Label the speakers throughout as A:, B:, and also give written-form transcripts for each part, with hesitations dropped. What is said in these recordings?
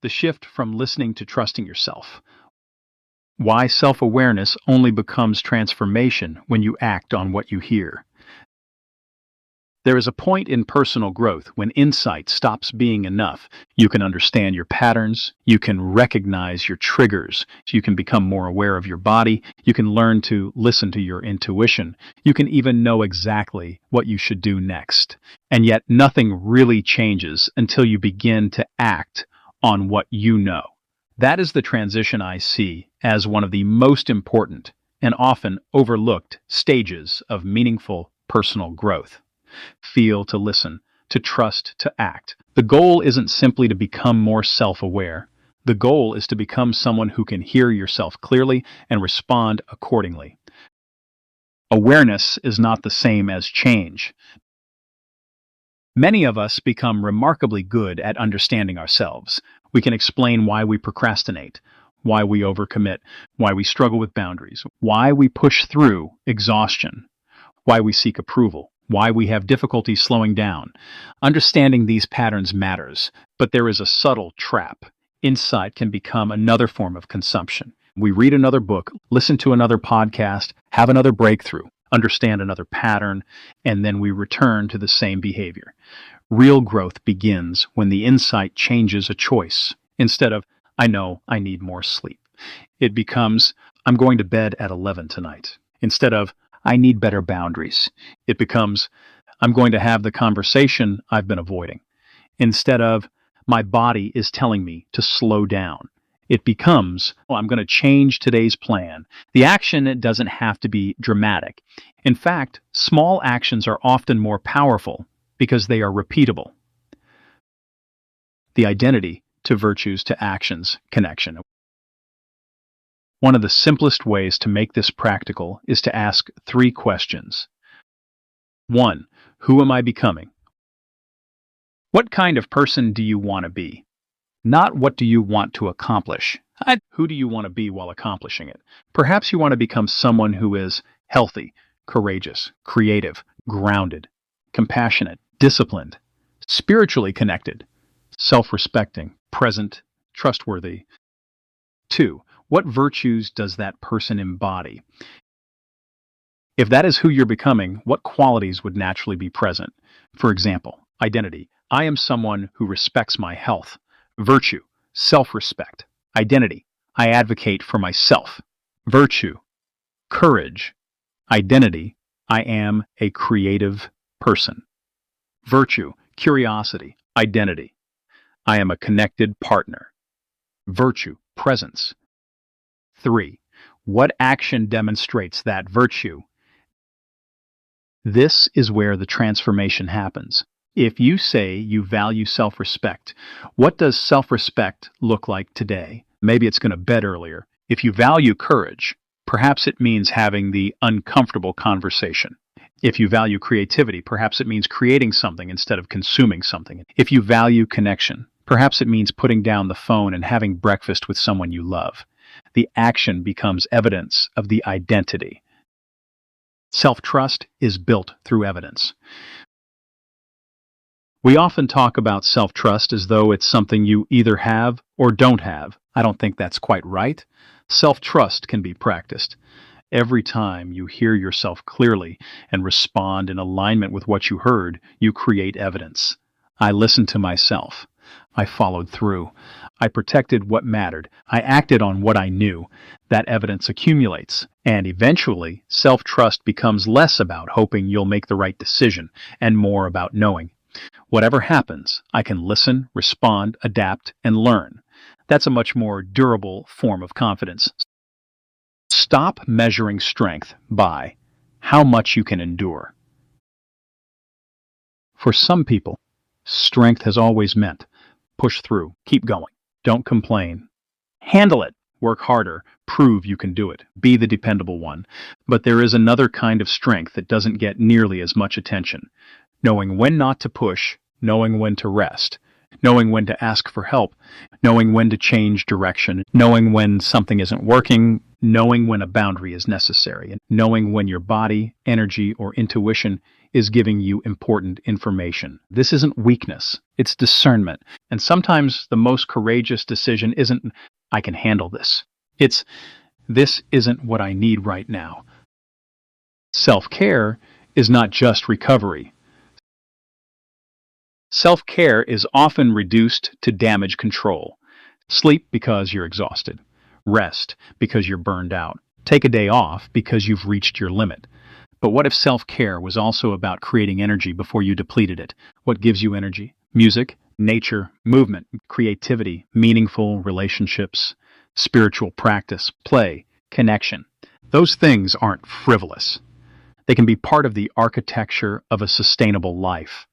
A: The shift from listening to trusting yourself. Why self-awareness only becomes transformation when you act on what you hear. There is a point in personal growth when insight stops being enough. You can understand your patterns, you can recognize your triggers, you can become more aware of your body, you can learn to listen to your intuition, you can even know exactly what you should do next. And yet nothing really changes until you begin to act on what you know. That is the transition I see as one of the most important and often overlooked stages of meaningful personal growth. Feel to listen, to trust to act. The goal isn't simply to become more self-aware. The goal is to become someone who can hear yourself clearly and respond accordingly. Awareness is not the same as change. Many of us become remarkably good at understanding ourselves. We can explain why we procrastinate, why we overcommit, why we struggle with boundaries, why we push through exhaustion, why we seek approval, why we have difficulty slowing down. Understanding these patterns matters, but there is a subtle trap. Insight can become another form of consumption. We read another book, listen to another podcast, have another breakthrough, understand another pattern, and then we return to the same behavior. Real growth begins when the insight changes a choice. Instead of, I know I need more sleep, it becomes, I'm going to bed at 11 tonight. Instead of, I need better boundaries, it becomes, I'm going to have the conversation I've been avoiding. Instead of, my body is telling me to slow down, it becomes, I'm going to change today's plan. The action doesn't have to be dramatic. In fact, small actions are often more powerful because they are repeatable. The identity to virtues to actions connection. One of the simplest ways to make this practical is to ask 3 questions. 1. Who am I becoming? What kind of person do you want to be? Not what do you want to accomplish. Who do you want to be while accomplishing it? Perhaps you want to become someone who is healthy, courageous, creative, grounded, compassionate, disciplined, spiritually connected, self-respecting, present, trustworthy. 2. What virtues does that person embody? If that is who you're becoming, what qualities would naturally be present? For example, identity. I am someone who respects my health. Virtue, self-respect. Identity, I advocate for myself. Virtue, courage. Identity, I am a creative person. Virtue, curiosity. Identity, I am a connected partner. Virtue, presence. 3. What action demonstrates that virtue? This is where the transformation happens. If you say you value self-respect, what does self-respect look like today? Maybe it's going to bed earlier. If you value courage, perhaps it means having the uncomfortable conversation. If you value creativity, perhaps it means creating something instead of consuming something. If you value connection, perhaps it means putting down the phone and having breakfast with someone you love. The action becomes evidence of the identity. Self-trust is built through evidence. We often talk about self-trust as though it's something you either have or don't have. I don't think that's quite right. Self-trust can be practiced. Every time you hear yourself clearly and respond in alignment with what you heard, you create evidence. I listened to myself. I followed through. I protected what mattered. I acted on what I knew. That evidence accumulates, and eventually, self-trust becomes less about hoping you'll make the right decision and more about knowing. Whatever happens, I can listen, respond, adapt, and learn. That's a much more durable form of confidence. Stop measuring strength by how much you can endure. For some people, strength has always meant push through, keep going, don't complain, handle it, work harder, prove you can do it, be the dependable one. But there is another kind of strength that doesn't get nearly as much attention. Knowing when not to push, knowing when to rest, knowing when to ask for help, knowing when to change direction, knowing when something isn't working, knowing when a boundary is necessary, and knowing when your body, energy, or intuition is giving you important information. This isn't weakness, it's discernment. And sometimes the most courageous decision isn't, I can handle this. It's, this isn't what I need right now. Self-care is not just recovery. Self-care is often reduced to damage control. Sleep because you're exhausted. Rest because you're burned out. Take a day off because you've reached your limit. But what if self-care was also about creating energy before you depleted it? What gives you energy? Music, nature, movement, creativity, meaningful relationships, spiritual practice, play, connection. Those things aren't frivolous. They can be part of the architecture of a sustainable life.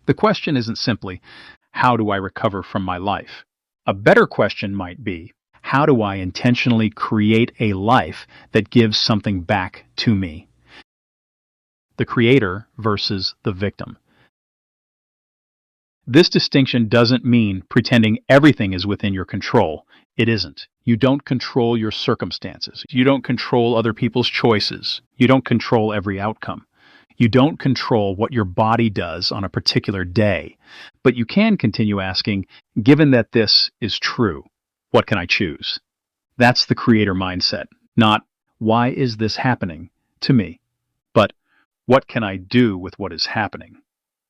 A: The question isn't simply, how do I recover from my life? A better question might be, how do I intentionally create a life that gives something back to me? The creator versus the victim. This distinction doesn't mean pretending everything is within your control. It isn't. You don't control your circumstances. You don't control other people's choices. You don't control every outcome. You don't control what your body does on a particular day. But you can continue asking, given that this is true, what can I choose? That's the creator mindset. Not, why is this happening to me? But, what can I do with what is happening?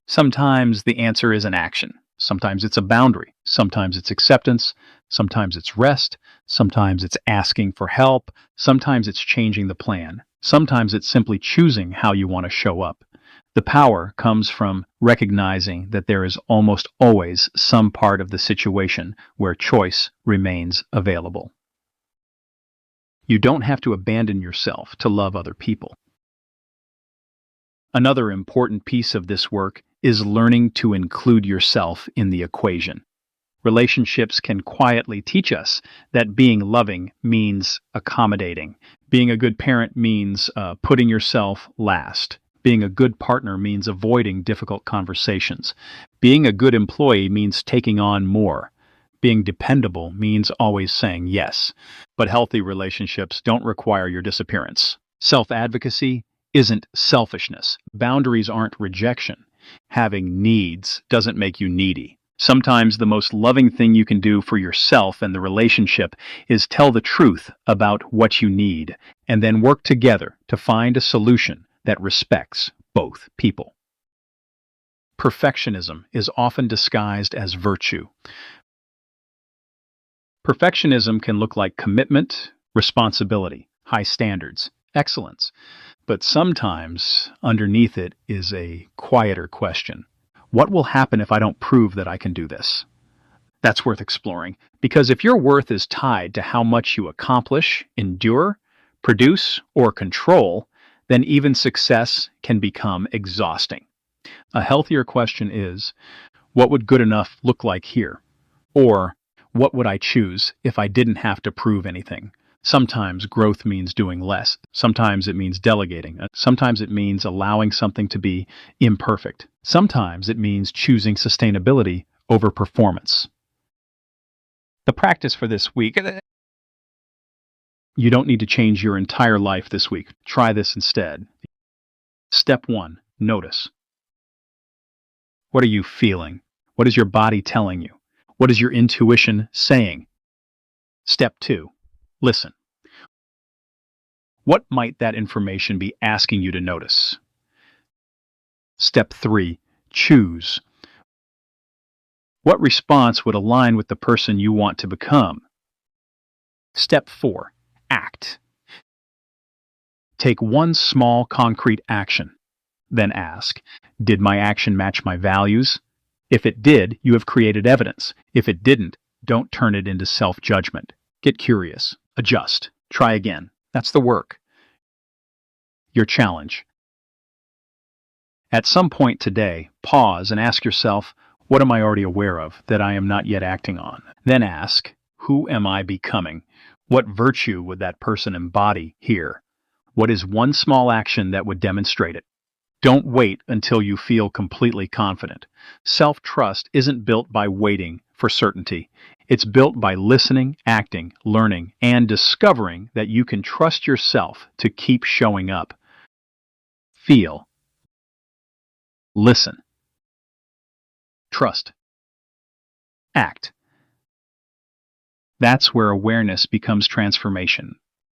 A: Sometimes the answer is an action. Sometimes it's a boundary. Sometimes it's acceptance. Sometimes it's rest. Sometimes it's asking for help. Sometimes it's changing the plan. Sometimes it's simply choosing how you want to show up. The power comes from recognizing that there is almost always some part of the situation where choice remains available. You don't have to abandon yourself to love other people. Another important piece of this work is learning to include yourself in the equation. Relationships can quietly teach us that being loving means accommodating. Being a good parent means putting yourself last. Being a good partner means avoiding difficult conversations. Being a good employee means taking on more. Being dependable means always saying yes. But healthy relationships don't require your disappearance. Self-advocacy isn't selfishness. Boundaries aren't rejection. Having needs doesn't make you needy. Sometimes the most loving thing you can do for yourself and the relationship is tell the truth about what you need, and then work together to find a solution that respects both people. Perfectionism is often disguised as virtue. Perfectionism can look like commitment, responsibility, high standards, excellence. But sometimes underneath it is a quieter question. What will happen if I don't prove that I can do this? That's worth exploring, because if your worth is tied to how much you accomplish, endure, produce, or control, then even success can become exhausting. A healthier question is, what would good enough look like here? Or, what would I choose if I didn't have to prove anything? Sometimes growth means doing less. Sometimes it means delegating. Sometimes it means allowing something to be imperfect. Sometimes it means choosing sustainability over performance. The practice for this week. You don't need to change your entire life this week. Try this instead. Step 1. Notice. What are you feeling? What is your body telling you? What is your intuition saying? Step 2. Listen. What might that information be asking you to notice? Step 3. Choose. What response would align with the person you want to become? Step 4. Act. Take one small concrete action. Then ask, did my action match my values? If it did, you have created evidence. If it didn't, don't turn it into self-judgment. Get curious. Adjust. Try again. That's the work. Your challenge. At some point today, pause and ask yourself, what am I already aware of that I am not yet acting on? Then ask, who am I becoming? What virtue would that person embody here? What is one small action that would demonstrate it? Don't wait until you feel completely confident. Self-trust isn't built by waiting for certainty. It's built by listening, acting, learning, and discovering that you can trust yourself to keep showing up. Feel, listen, trust, act. That's where awareness becomes transformation.